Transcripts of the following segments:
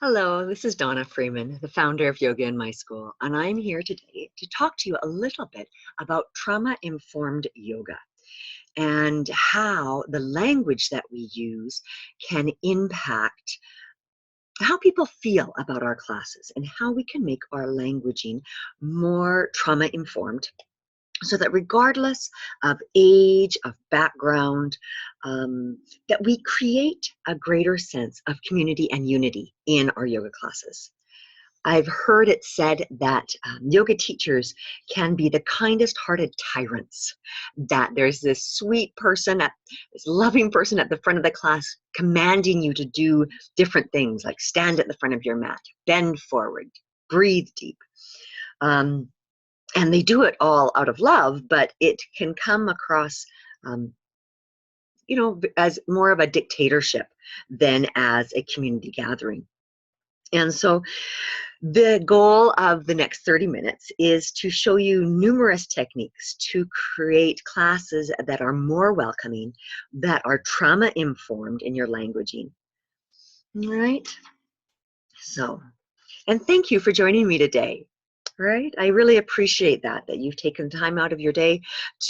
Hello, this is Donna Freeman, the founder of Yoga in My School, and I'm here today to talk to you a little bit about trauma-informed yoga and how the language that we use can impact how people feel about our classes and how we can make our languaging more trauma-informed so that regardless of age, of background, that we create a greater sense of community and unity in our yoga classes. I've heard it said that yoga teachers can be the kindest hearted tyrants, that there's this sweet person, this loving person at the front of the class commanding you to do different things like stand at the front of your mat, bend forward, breathe deep. And they do it all out of love, but it can come across, as more of a dictatorship than as a community gathering. And so the goal of the next 30 minutes is to show you numerous techniques to create classes that are more welcoming, that are trauma-informed in your languaging. All right? So, and thank you for joining me today. Right? I really appreciate that you've taken time out of your day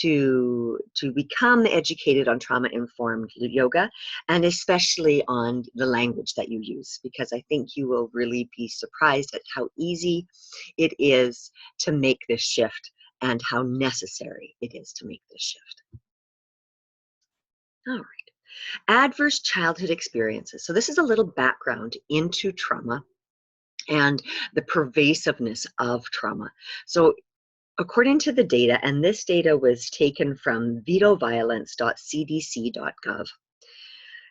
to become educated on trauma-informed yoga, and especially on the language that you use, because I think you will really be surprised at how easy it is to make this shift and how necessary it is to make this shift. All right. Adverse childhood experiences. So this is a little background into trauma and the pervasiveness of trauma. So according to the data, and this data was taken from vetoviolence.cdc.gov,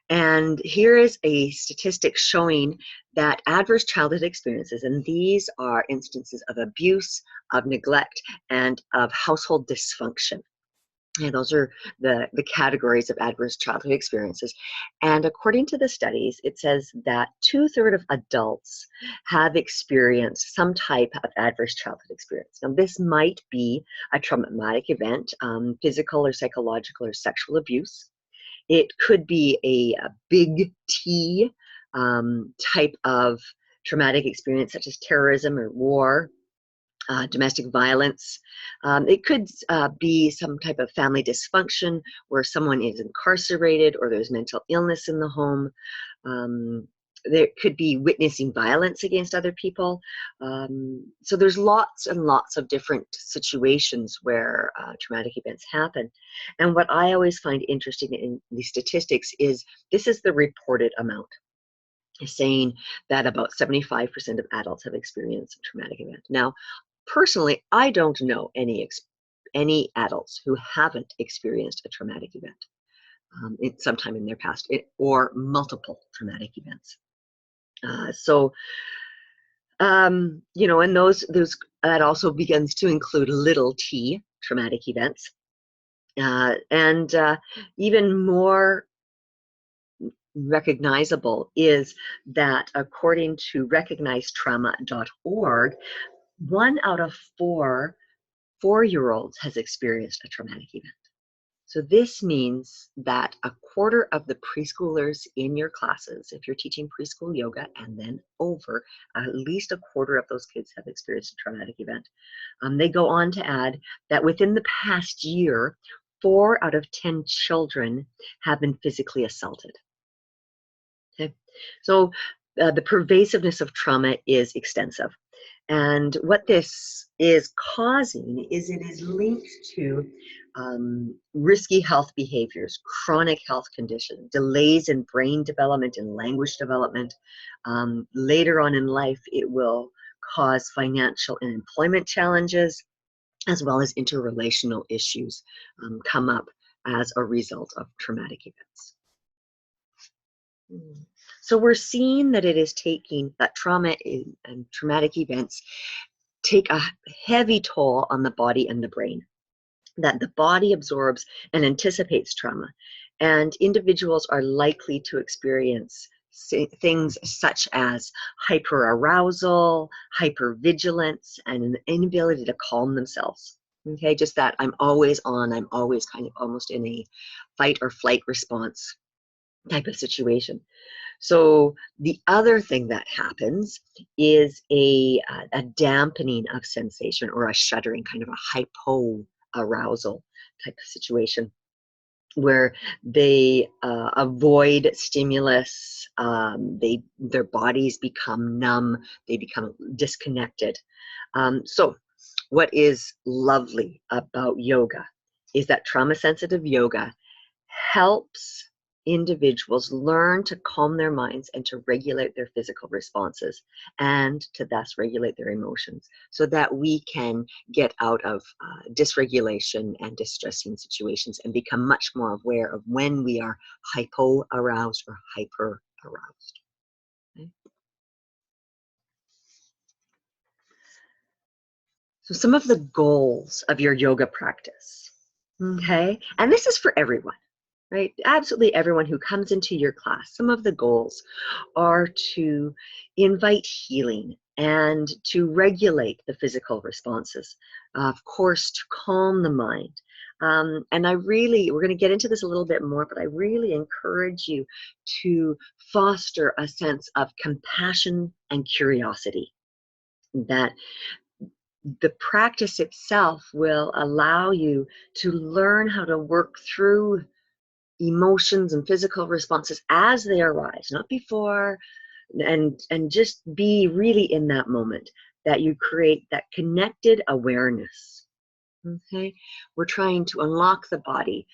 and here is a statistic showing that adverse childhood experiences, and these are instances of abuse, of neglect, and of household dysfunction. And those are the categories of adverse childhood experiences. And according to the studies, it says that 2/3 of adults have experienced some type of adverse childhood experience. Now, this might be a traumatic event, physical or psychological or sexual abuse. It could be a big T type of traumatic experience, such as terrorism or war. Domestic violence. It could be some type of family dysfunction where someone is incarcerated or there's mental illness in the home. There could be witnessing violence against other people. So there's lots and lots of different situations where traumatic events happen. And what I always find interesting in these statistics is this is the reported amount, saying that about 75% of adults have experienced a traumatic event. Now, personally, I don't know any adults who haven't experienced a traumatic event sometime in their past, or multiple traumatic events. And those that also begins to include little t traumatic events, and even more recognizable is that according to recognizedtrauma.org, 1 out of 4 4-year-olds has experienced a traumatic event. So this means that 1/4 of the preschoolers in your classes, if you're teaching preschool yoga and then over, at least 1/4 of those kids have experienced a traumatic event. They go on to add that within the past year, 4 out of 10 children have been physically assaulted. Okay, so the pervasiveness of trauma is extensive. And what this is causing is it is linked to risky health behaviors, chronic health conditions, delays in brain development and language development. Later on in life, it will cause financial and employment challenges, as well as interrelational issues come up as a result of traumatic events. So we're seeing that it is taking, that trauma and traumatic events take a heavy toll on the body and the brain, that the body absorbs and anticipates trauma, and individuals are likely to experience things such as hyperarousal, hypervigilance, and an inability to calm themselves. Okay, just that I'm always on, I'm always kind of almost in a fight or flight response. type of situation. So the other thing that happens is a dampening of sensation, or a shuddering, kind of a hypo-arousal type of situation, where they avoid stimulus, their bodies become numb, they become disconnected. So what is lovely about yoga is that trauma-sensitive yoga helps individuals learn to calm their minds and to regulate their physical responses, and to thus regulate their emotions, so that we can get out of dysregulation and distressing situations and become much more aware of when we are hypo-aroused or hyper-aroused. Okay? So some of the goals of your yoga practice, okay, and this is for everyone, right? Absolutely everyone who comes into your class. Some of the goals are to invite healing and to regulate the physical responses. Of course, to calm the mind. And we're going to get into this a little bit more, but I really encourage you to foster a sense of compassion and curiosity. That the practice itself will allow you to learn how to work through emotions and physical responses as they arise, not before, and just be really in that moment, that you create that connected awareness. Okay, we're trying to unlock the body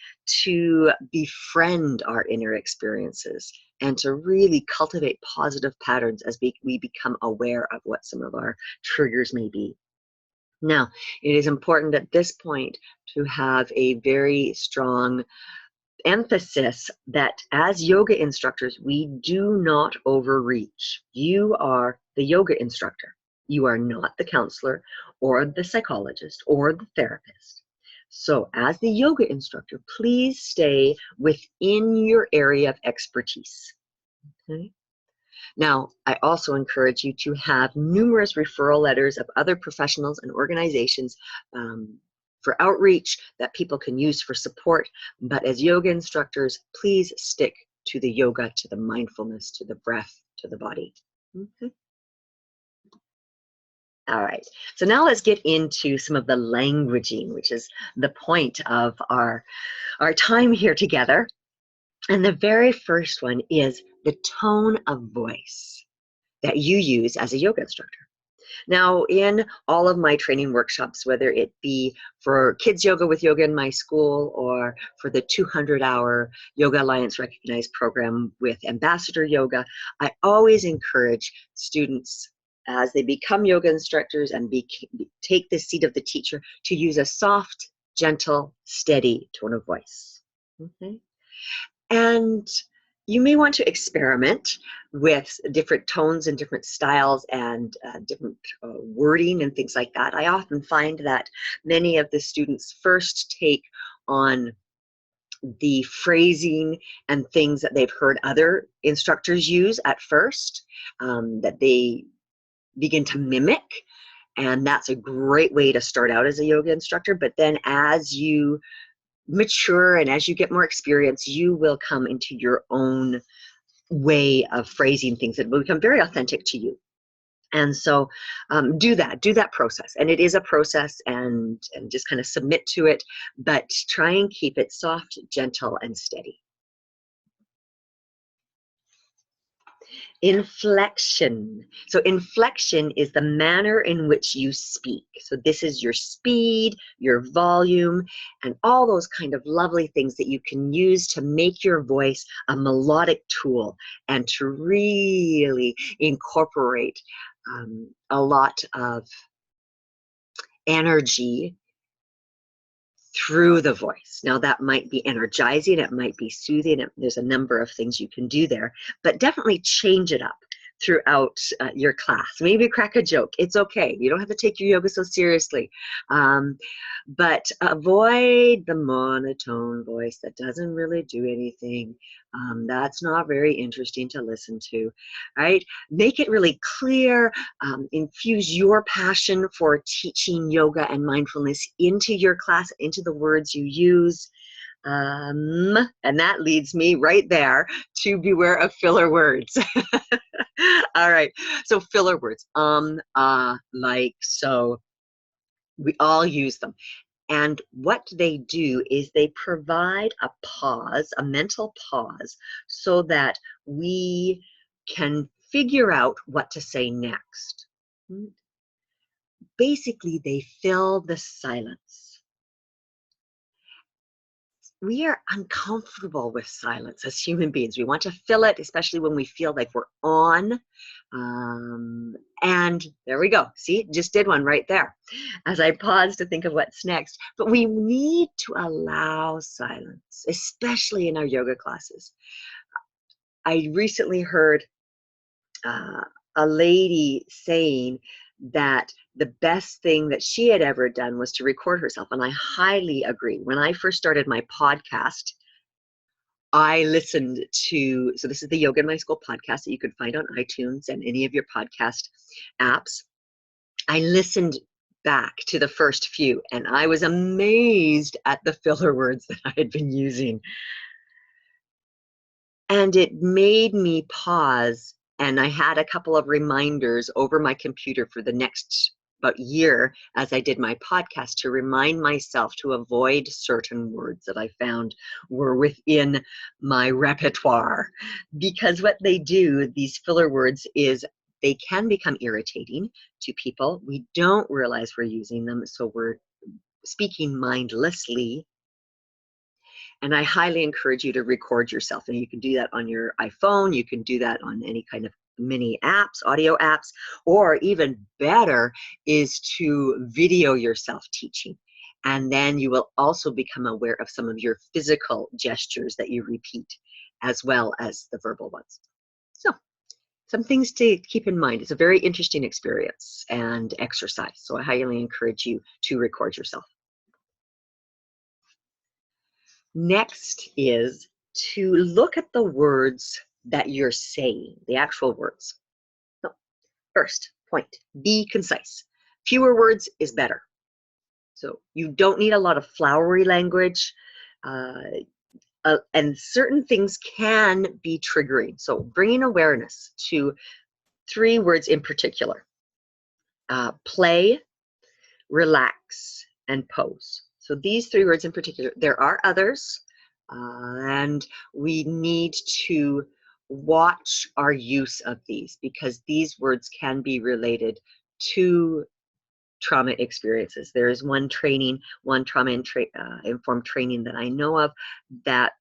to befriend our inner experiences and to really cultivate positive patterns as we become aware of what some of our triggers may be. Now, it is important at this point to have a very strong emphasis that as yoga instructors, we do not overreach. You are the yoga instructor. You are not the counselor or the psychologist or the therapist. So as the yoga instructor, please stay within your area of expertise. Okay? Now, I also encourage you to have numerous referral letters of other professionals and organizations for outreach that people can use for support. But as yoga instructors, please stick to the yoga, to the mindfulness, to the breath, to the body. Okay. All right, so now let's get into some of the languaging, which is the point of our time here together. And the very first one is the tone of voice that you use as a yoga instructor. Now, in all of my training workshops, whether it be for kids yoga with Yoga in My School, or for the 200-hour Yoga Alliance recognized program with Ambassador Yoga, I always encourage students, as they become yoga instructors and take the seat of the teacher, to use a soft, gentle, steady tone of voice. Okay? And you may want to experiment with different tones and different styles and different wording and things like that. I often find that many of the students first take on the phrasing and things that they've heard other instructors use at first, that they begin to mimic. And that's a great way to start out as a yoga instructor. But then as you mature and as you get more experience, you will come into your own way of phrasing things that will become very authentic to you. And so do that process. And it is a process, and just kind of submit to it, but try and keep it soft, gentle, and steady. Inflection. So inflection is the manner in which you speak. So this is your speed, your volume, and all those kind of lovely things that you can use to make your voice a melodic tool and to really incorporate a lot of energy through the voice. Now that might be energizing, it might be soothing, there's a number of things you can do there, but definitely change it up throughout your class. Maybe crack a joke, it's okay. You don't have to take your yoga so seriously. But avoid the monotone voice that doesn't really do anything. That's not very interesting to listen to, right? Make it really clear, infuse your passion for teaching yoga and mindfulness into your class, into the words you use. And that leads me right there to beware of filler words. All right, so filler words, like, so, we all use them. And what they do is they provide a pause, a mental pause, so that we can figure out what to say next. Basically, they fill the silence. We are uncomfortable with silence as human beings. We want to fill it, especially when we feel like we're on. And there we go. See, just did one right there as I pause to think of what's next. But we need to allow silence, especially in our yoga classes. I recently heard uh, a lady saying that the best thing that she had ever done was to record herself. And I highly agree. When I first started my podcast, I listened to, so this is the Yoga in My School podcast that you can find on iTunes and any of your podcast apps. I listened back to the first few and I was amazed at the filler words that I had been using. And it made me pause, and I had a couple of reminders over my computer for the next about year as I did my podcast to remind myself to avoid certain words that I found were within my repertoire. Because what they do, these filler words, is they can become irritating to people. We don't realize we're using them, so we're speaking mindlessly. And I highly encourage you to record yourself. And you can do that on your iPhone. You can do that on any kind of mini apps, audio apps, or even better is to video yourself teaching. And then you will also become aware of some of your physical gestures that you repeat, as well as the verbal ones. So, some things to keep in mind. It's a very interesting experience and exercise. So I highly encourage you to record yourself. Next is to look at the words that you're saying, the actual words. So, first point, be concise. Fewer words is better. So you don't need a lot of flowery language, and certain things can be triggering. So bringing awareness to 3 words in particular: play, relax, and pose. So these 3 words in particular. There are others, and we need to watch our use of these because these words can be related to trauma experiences. There is one trauma-informed training that I know of that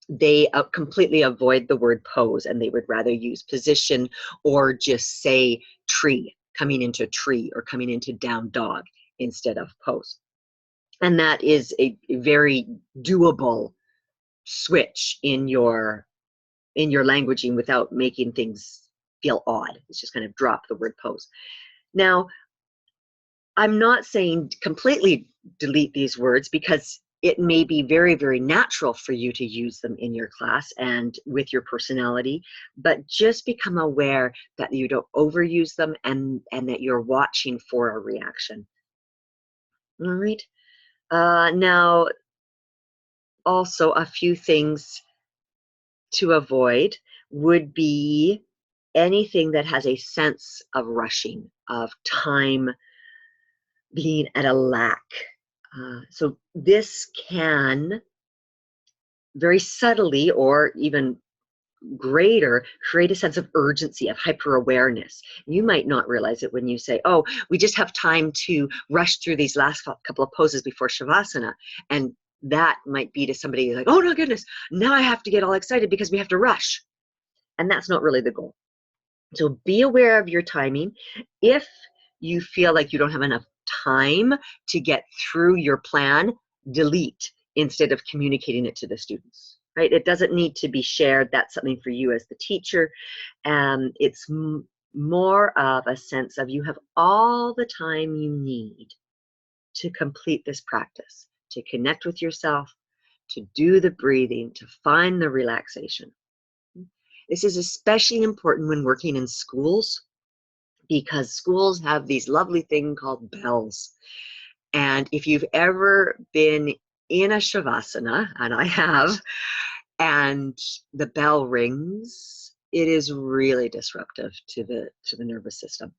they completely avoid the word pose, and they would rather use position or just say tree, coming into tree, or coming into down dog instead of pose. And that is a very doable switch in your languaging without making things feel odd. It's just kind of drop the word pose. Now, I'm not saying completely delete these words because it may be very, very natural for you to use them in your class and with your personality, but just become aware that you don't overuse them and that you're watching for a reaction. All right. Now, also a few things to avoid would be anything that has a sense of rushing, of time being at a lack. So this can very subtly or even greater create a sense of urgency, of hyper-awareness. You might not realize it when you say, oh, we just have time to rush through these last couple of poses before Shavasana. And that might be to somebody like, oh my goodness, now I have to get all excited because we have to rush. And that's not really the goal. So be aware of your timing. If you feel like you don't have enough time to get through your plan, delete instead of communicating it to the students, right? It doesn't need to be shared. That's something for you as the teacher. It's more of a sense of you have all the time you need to complete this practice, to connect with yourself, to do the breathing, to find the relaxation. This is especially important when working in schools because schools have these lovely things called bells. And if you've ever been in a shavasana, and I have, and the bell rings, it is really disruptive to the nervous system.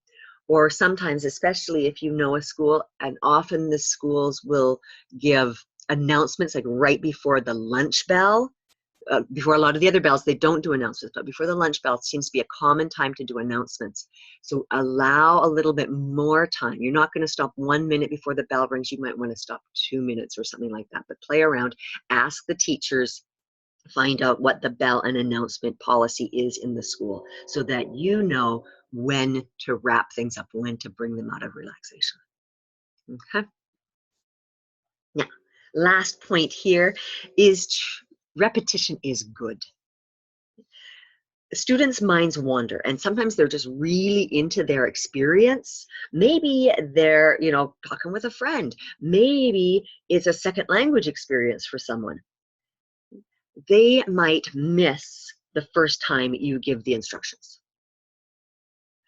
Or sometimes, especially if you know a school, and often the schools will give announcements like right before the lunch bell. Before a lot of the other bells, they don't do announcements, but before the lunch bell, it seems to be a common time to do announcements. So allow a little bit more time. You're not going to stop 1 minute before the bell rings. You might want to stop 2 minutes or something like that, but play around. Ask the teachers, find out what the bell and announcement policy is in the school so that you know when to wrap things up, when to bring them out of relaxation. Okay. Now, last point here is repetition is good. Students' minds wander, and sometimes they're just really into their experience. Maybe they're, talking with a friend. Maybe it's a second language experience for someone. They might miss the first time you give the instructions.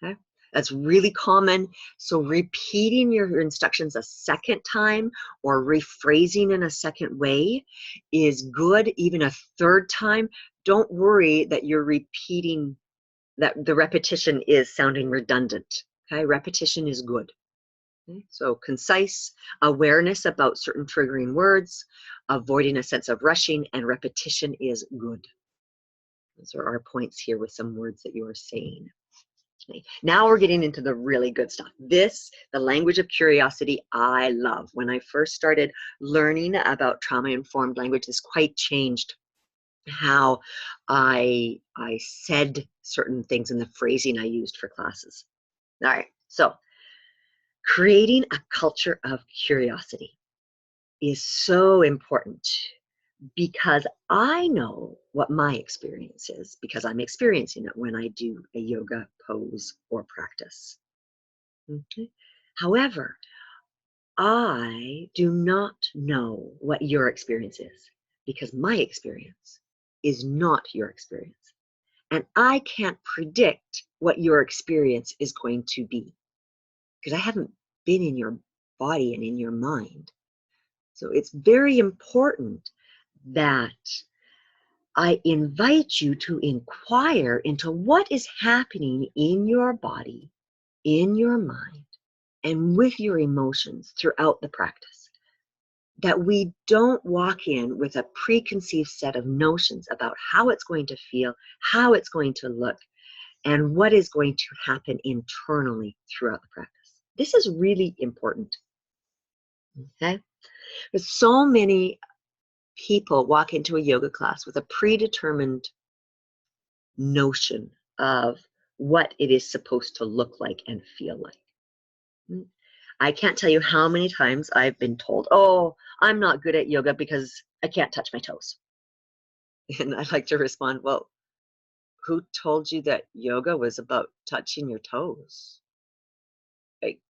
Okay? That's really common. So repeating your instructions a second time or rephrasing in a second way is good. Even a third time, don't worry that you're repeating, that the repetition is sounding redundant. Okay, repetition is good. Okay? So concise awareness about certain triggering words, avoiding a sense of rushing, and repetition is good. Those are our points here with some words that you are saying. Okay. Now we're getting into the really good stuff. This, the language of curiosity, I love. When I first started learning about trauma-informed language, this quite changed how I said certain things and the phrasing I used for classes. All right, so creating a culture of curiosity is so important because I know what my experience is because I'm experiencing it when I do a yoga pose or practice. Okay. However, I do not know what your experience is because my experience is not your experience. And I can't predict what your experience is going to be because I haven't been in your body and in your mind. So it's very important that I invite you to inquire into what is happening in your body, in your mind, and with your emotions throughout the practice. That we don't walk in with a preconceived set of notions about how it's going to feel, how it's going to look, and what is going to happen internally throughout the practice. This is really important. Okay? There's so many people walk into a yoga class with a predetermined notion of what it is supposed to look like and feel like. I can't tell you how many times I've been told, oh, I'm not good at yoga because I can't touch my toes. And I like to respond, well, who told you that yoga was about touching your toes? Like,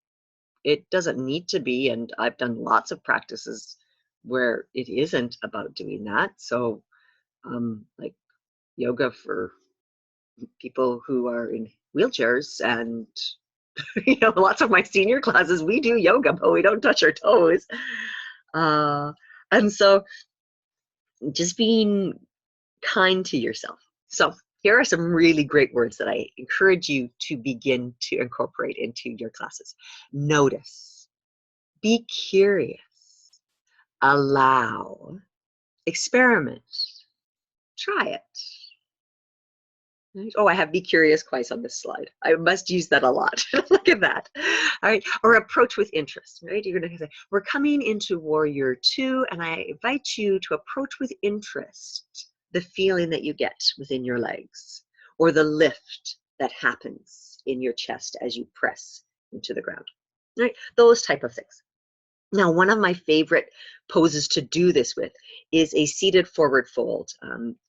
it doesn't need to be, and I've done lots of practices where it isn't about doing that. So, like yoga for people who are in wheelchairs and lots of my senior classes, we do yoga, but we don't touch our toes. And so just being kind to yourself. So here are some really great words that I encourage you to begin to incorporate into your classes. Notice, be curious, allow, experiment, try it. Oh, I have be curious twice on this slide. I must use that a lot. Look at that. All right. Or approach with interest, right? You're going to say, we're coming into Warrior 2, and I invite you to approach with interest the feeling that you get within your legs or the lift that happens in your chest as you press into the ground, right? Those type of things. Now, one of my favorite poses to do this with is a seated forward fold,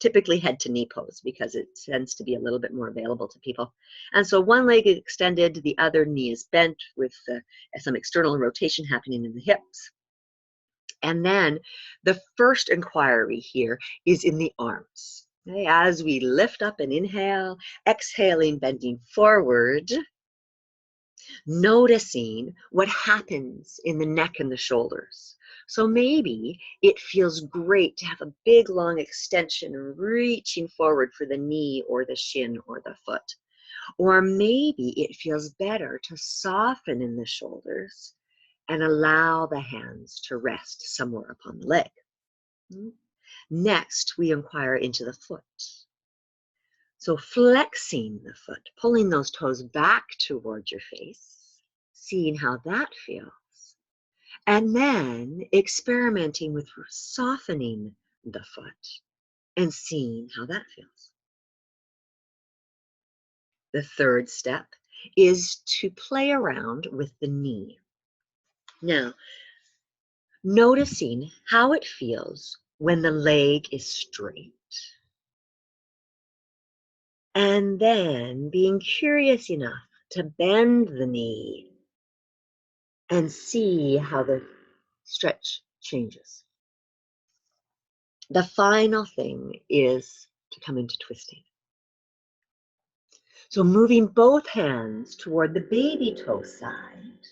typically head to knee pose because it tends to be a little bit more available to people. And so one leg is extended, the other knee is bent with some external rotation happening in the hips. And then the first inquiry here is in the arms. Okay, as we lift up and inhale, exhaling, bending forward, noticing what happens in the neck and the shoulders. So maybe it feels great to have a big long extension reaching forward for the knee or the shin or the foot. Or maybe it feels better to soften in the shoulders and allow the hands to rest somewhere upon the leg. Next, we inquire into the foot. So flexing the foot, pulling those toes back towards your face, seeing how that feels. And then experimenting with softening the foot and seeing how that feels. The third step is to play around with the knee. Now, noticing how it feels when the leg is straight. And then being curious enough to bend the knee and see how the stretch changes. The final thing is to come into twisting. So moving both hands toward the baby toe side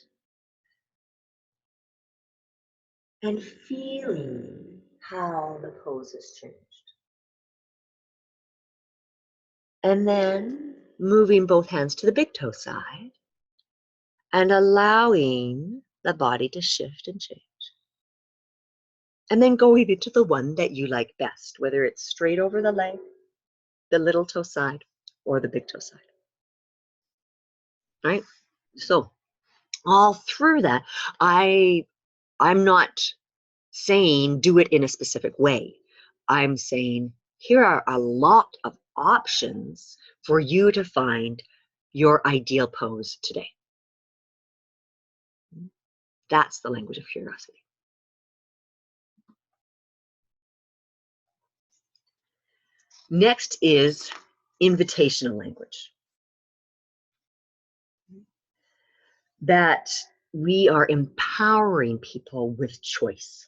and feeling how the pose has changed. And then moving both hands to the big toe side and allowing the body to shift and change. And then going into the one that you like best, whether it's straight over the leg, the little toe side, or the big toe side. Right? So all through that, I'm not saying do it in a specific way. I'm saying here are a lot of options for you to find your ideal pose today. That's the language of curiosity. Next is invitational language. That we are empowering people with choice,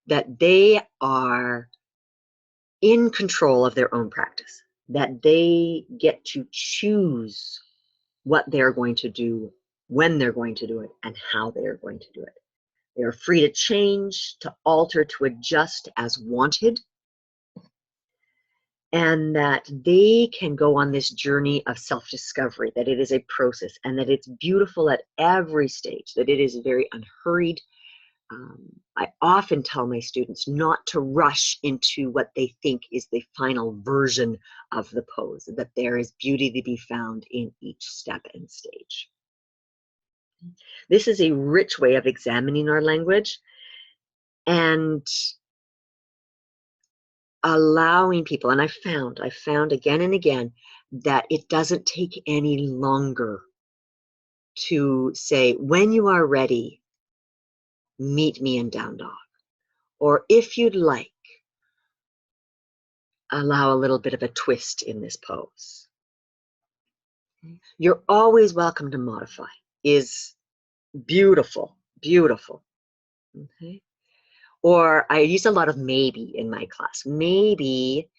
that they are in control of their own practice, that they get to choose what they're going to do, when they're going to do it, and how they are going to do it. They are free to change, to alter, to adjust as wanted, and that they can go on this journey of self-discovery, that it is a process and that it's beautiful at every stage, that it is very unhurried. I often tell my students not to rush into what they think is the final version of the pose, that there is beauty to be found in each step and stage. This is a rich way of examining our language and allowing people, and I found again and again that it doesn't take any longer to say, when you are ready, meet me in down dog. Or if you'd like, allow a little bit of a twist in this pose. You're always welcome to modify, is beautiful, beautiful. Okay. Or I use a lot of maybe in my class. Maybe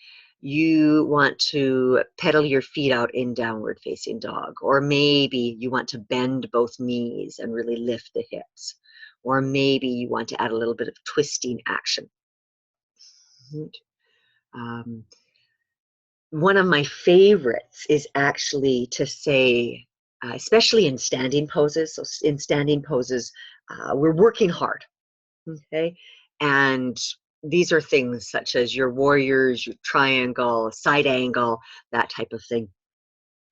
you want to pedal your feet out in downward facing dog, or maybe you want to bend both knees and really lift the hips, or maybe you want to add a little bit of twisting action. One of my favorites is actually to say, especially in standing poses, so in standing poses, we're working hard, okay? And these are things such as your warriors, your triangle, side angle, that type of thing.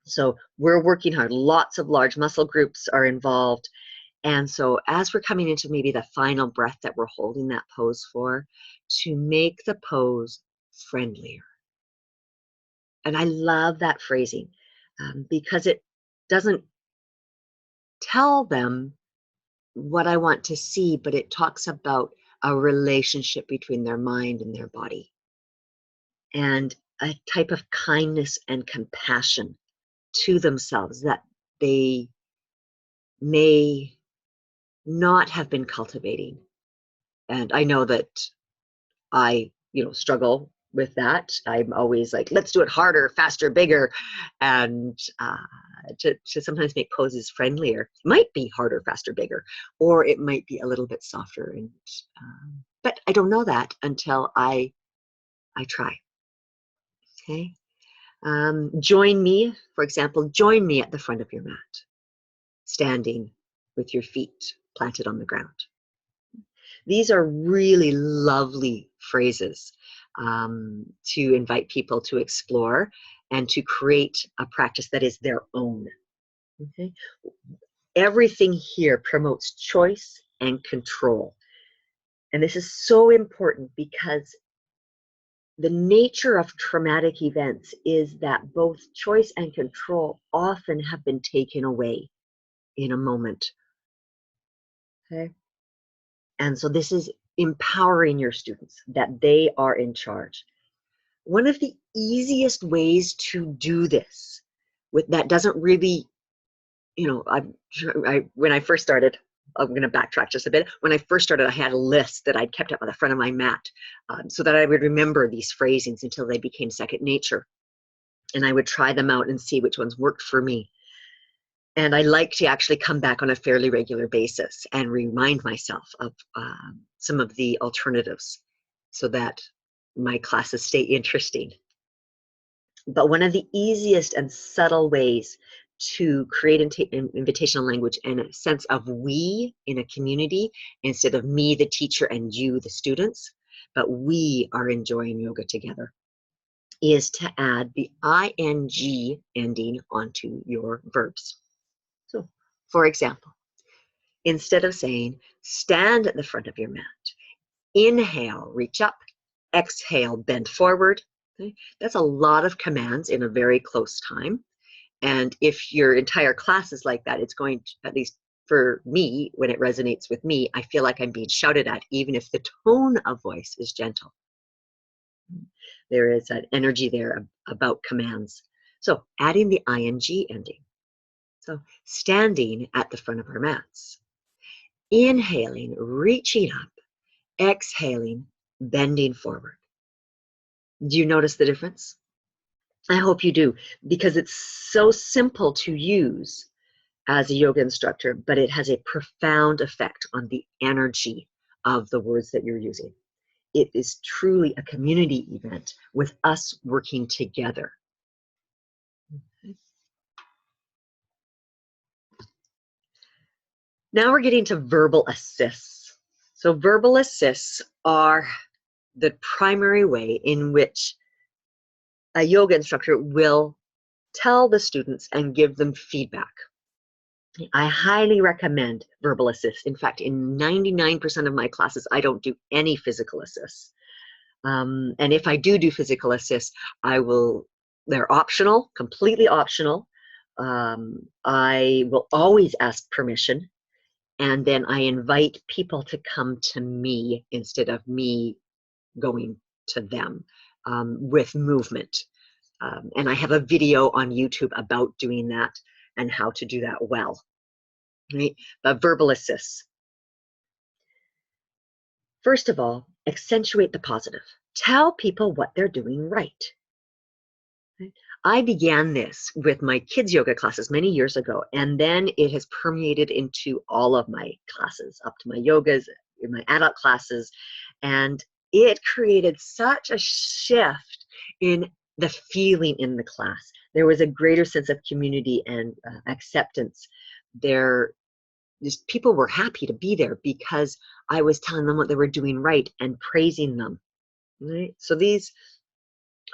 So we're working hard. Lots of large muscle groups are involved. And so as we're coming into maybe the final breath that we're holding that pose for, to make the pose friendlier. And I love that phrasing because it doesn't tell them what I want to see, but it talks about a relationship between their mind and their body, and a type of kindness and compassion to themselves that they may not have been cultivating. And I know that I, struggle with that. I'm always like, let's do it harder, faster, bigger, and to sometimes make poses friendlier. It might be harder, faster, bigger, or it might be a little bit softer. And but I don't know that until I try. Okay. Join me, for example, join me at the front of your mat, standing with your feet planted on the ground. These are really lovely phrases to invite people to explore and to create a practice that is their own. Okay? Everything here promotes choice and control. And this is so important because the nature of traumatic events is that both choice and control often have been taken away in a moment. Okay? And so this is empowering your students that they are in charge. One of the easiest ways to do this that doesn't really, when I first started, I'm going to backtrack just a bit. When I first started, I had a list that I'd kept up on the front of my mat so that I would remember these phrasings until they became second nature. And I would try them out and see which ones worked for me. And I like to actually come back on a fairly regular basis and remind myself of some of the alternatives so that my classes stay interesting. But one of the easiest and subtle ways to create invitational language and a sense of we in a community instead of me, the teacher, and you, the students, but we are enjoying yoga together, is to add the ing ending onto your verbs. So, for example, instead of saying, stand at the front of your mat, inhale, reach up, exhale, bend forward. Okay? That's a lot of commands in a very close time. And if your entire class is like that, it's going to, at least for me, when it resonates with me, I feel like I'm being shouted at, even if the tone of voice is gentle. There is an energy there about commands. So adding the ing ending. So standing at the front of our mats. Inhaling, reaching up. Exhaling, bending forward. Do you notice the difference? I hope you do, because it's so simple to use as a yoga instructor, but it has a profound effect on the energy of the words that you're using. It is truly a community event with us working together. Okay. Now we're getting to verbal assists. So verbal assists are the primary way in which a yoga instructor will tell the students and give them feedback. I highly recommend verbal assists. In fact, in 99% of my classes, I don't do any physical assists. And if I do physical assists, they're optional, completely optional. I will always ask permission. And then I invite people to come to me instead of me going to them with movement. And I have a video on YouTube about doing that and how to do that well. Right? But verbal assists. First of all, accentuate the positive. Tell people what they're doing right. Right? I began this with my kids' yoga classes many years ago, and then it has permeated into all of my classes, up to my yogas, in my adult classes, and it created such a shift in the feeling in the class. There was a greater sense of community and acceptance. Just people were happy to be there because I was telling them what they were doing right and praising them. Right? So these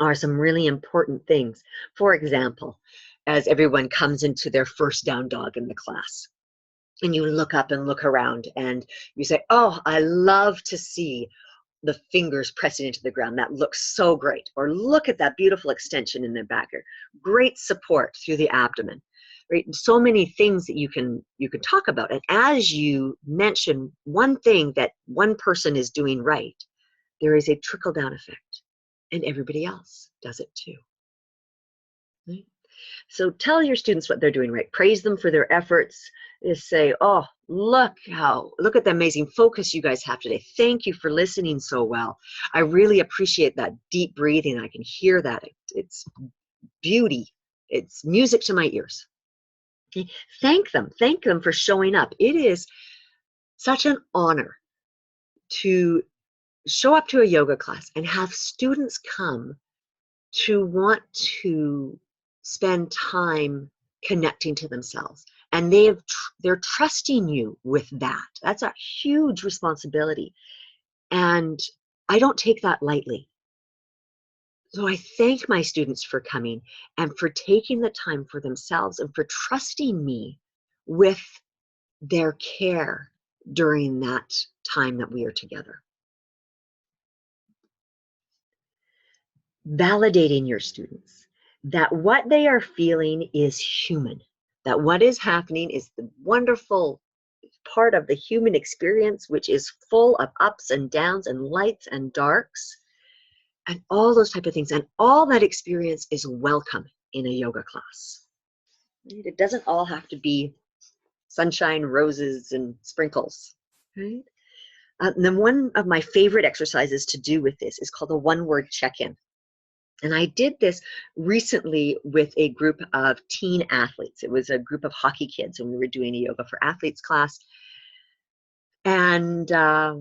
are some really important things. For example, as everyone comes into their first down dog in the class, and you look up and look around and you say, oh, I love to see the fingers pressing into the ground. That looks so great. Or look at that beautiful extension in the back here. Great support through the abdomen. Right? So many things that you can talk about. And as you mention one thing that one person is doing right, there is a trickle-down effect. And everybody else does it too. Right? So tell your students what they're doing right. Praise them for their efforts. Just say, oh, look at the amazing focus you guys have today. Thank you for listening so well. I really appreciate that deep breathing. I can hear that. It's beauty. It's music to my ears. Okay? Thank them for showing up. It is such an honor to show up to a yoga class and have students come to want to spend time connecting to themselves, and they're trusting you with that. That's a huge responsibility, and I don't take that lightly. So I thank my students for coming and for taking the time for themselves and for trusting me with their care during that time that we are together. Validating your students that what they are feeling is human, that what is happening is the wonderful part of the human experience, which is full of ups and downs and lights and darks and all those type of things. And all that experience is welcome in a yoga class. It doesn't all have to be sunshine, roses, and sprinkles, right? And then one of my favorite exercises to do with this is called a one-word check-in. And I did this recently with a group of teen athletes. It was a group of hockey kids, and we were doing a yoga for athletes class. And I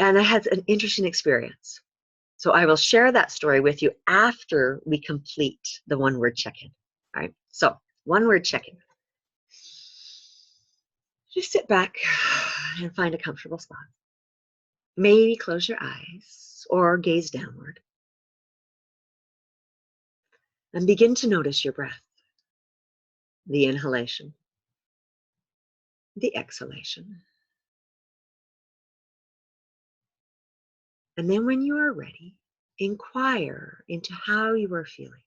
had an interesting experience. So I will share that story with you after we complete the one-word check-in. All right. So one-word check-in. Just sit back and find a comfortable spot. Maybe close your eyes or gaze downward. And begin to notice your breath. The inhalation. The exhalation. And then when you are ready, inquire into how you are feeling.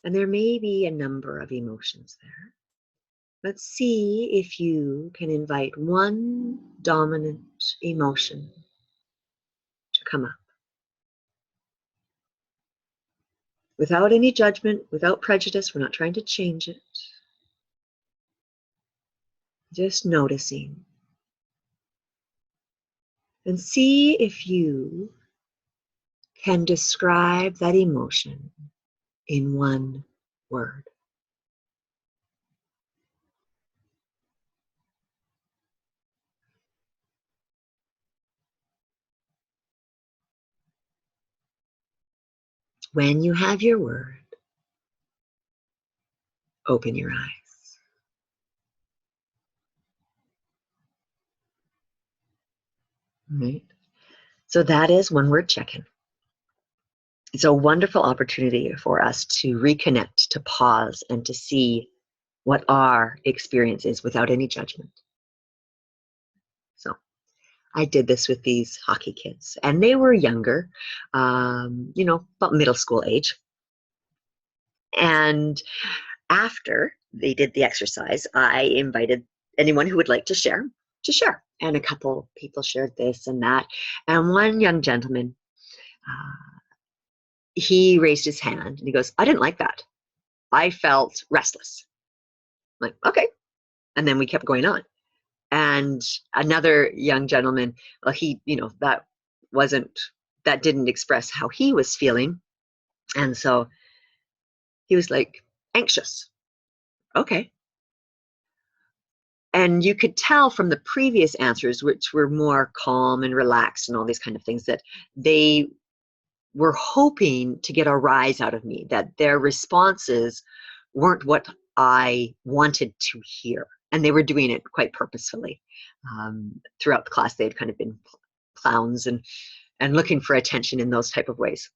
And there may be a number of emotions there. But see if you can invite one dominant emotion to come up. Without any judgment, without prejudice, we're not trying to change it. Just noticing. And see if you can describe that emotion in one word. When you have your word, open your eyes. Right? So that is one word check-in. It's a wonderful opportunity for us to reconnect, to pause, and to see what our experience is without any judgment. So I did this with these hockey kids, and they were younger, about middle school age. And after they did the exercise, I invited anyone who would like to share. And a couple people shared this and that. And one young gentleman, he raised his hand and he goes, I didn't like that. I felt restless. I'm like, okay. And then we kept going on. And another young gentleman, well, that didn't express how he was feeling. And so he was like, anxious. Okay. And you could tell from the previous answers, which were more calm and relaxed and all these kind of things, that they were hoping to get a rise out of me, that their responses weren't what I wanted to hear. And they were doing it quite purposefully. Throughout the class, they'd kind of been clowns and looking for attention in those type of ways.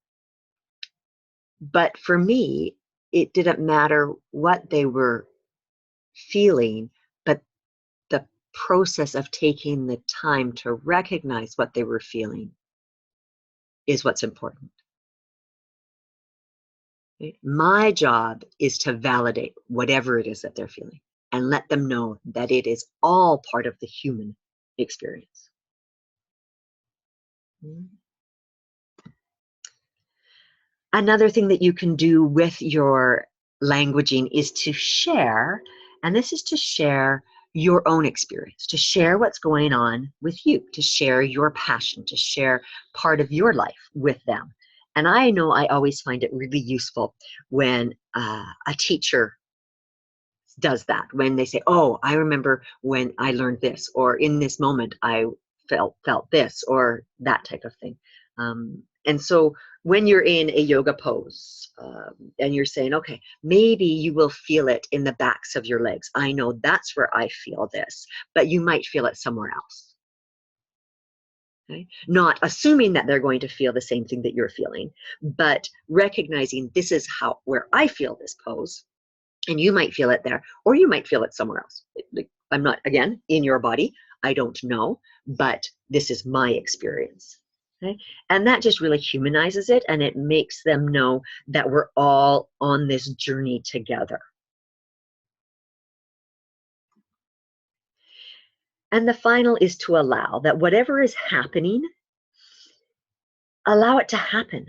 But for me, it didn't matter what they were feeling, but the process of taking the time to recognize what they were feeling is what's important. Right? My job is to validate whatever it is that they're feeling and let them know that it is all part of the human experience. Another thing that you can do with your languaging is to share, and this is to share your own experience, to share what's going on with you, to share your passion, to share part of your life with them. And I know I always find it really useful when a teacher does that, when they say, oh, I remember when I learned this, or in this moment I felt this, or that type of thing. And so when you're in a yoga pose, and you're saying, okay, maybe you will feel it in the backs of your legs. I know that's where I feel this, but you might feel it somewhere else. Okay? Not assuming that they're going to feel the same thing that you're feeling, but recognizing this is where I feel this pose, and you might feel it there, or you might feel it somewhere else. I'm not, again, in your body. I don't know, but this is my experience. Okay? And that just really humanizes it, and it makes them know that we're all on this journey together. And the final is to allow that whatever is happening, allow it to happen.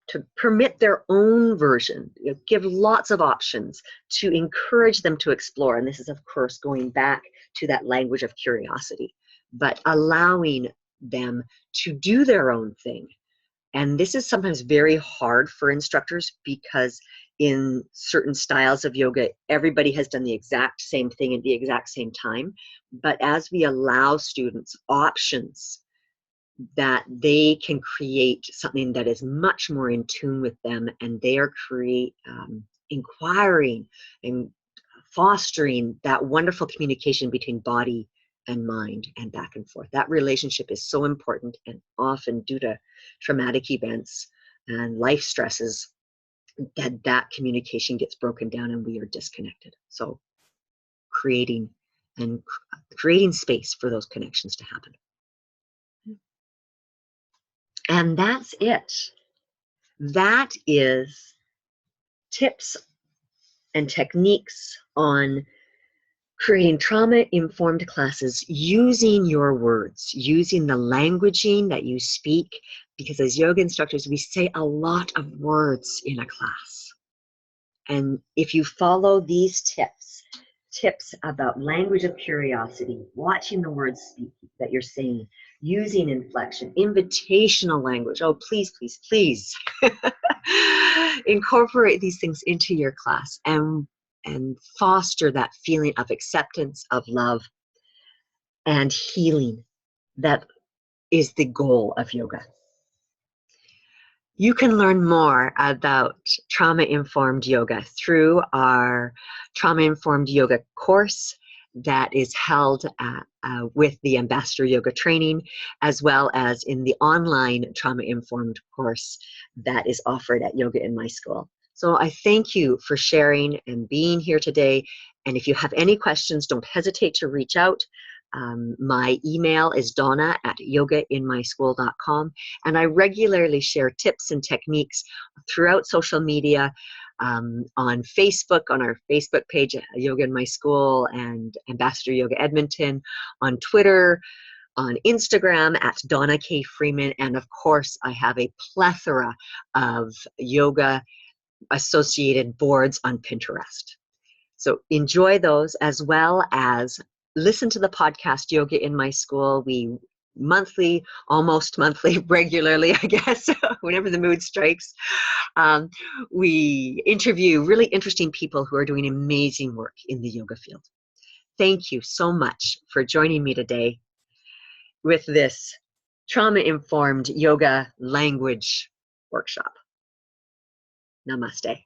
To permit their own version, give lots of options to encourage them to explore. And this is, of course, going back to that language of curiosity, but allowing them to do their own thing. And this is sometimes very hard for instructors, because in certain styles of yoga, everybody has done the exact same thing at the exact same time. But as we allow students options, that they can create something that is much more in tune with them, and they are inquiring and fostering that wonderful communication between body and mind and back and forth. That relationship is so important, and often due to traumatic events and life stresses, that communication gets broken down and we are disconnected. So creating space for those connections to happen. And that's it. That is tips and techniques on creating trauma-informed classes using your words, using the languaging that you speak, because as yoga instructors, we say a lot of words in a class. And if you follow these tips about language of curiosity, watching the words speak that you're saying, using inflection, invitational language. Oh, please, please, please incorporate these things into your class and foster that feeling of acceptance, of love, and healing that is the goal of yoga. You can learn more about trauma-informed yoga through our trauma-informed yoga course that is held with the Ambassador Yoga Training, as well as in the online trauma-informed course that is offered at Yoga in My School. So I thank you for sharing and being here today. And if you have any questions, don't hesitate to reach out. My email is donna@yogainmyschool.com, and I regularly share tips and techniques throughout social media, on Facebook, on our Facebook page, Yoga in My School and Ambassador Yoga Edmonton, on Twitter, on Instagram at Donna K. Freeman, and of course I have a plethora of yoga associated boards on Pinterest. So enjoy those, as well as listen to the podcast Yoga in My School. We almost monthly, regularly, I guess, whenever the mood strikes. We interview really interesting people who are doing amazing work in the yoga field. Thank you so much for joining me today with this trauma-informed yoga language workshop. Namaste.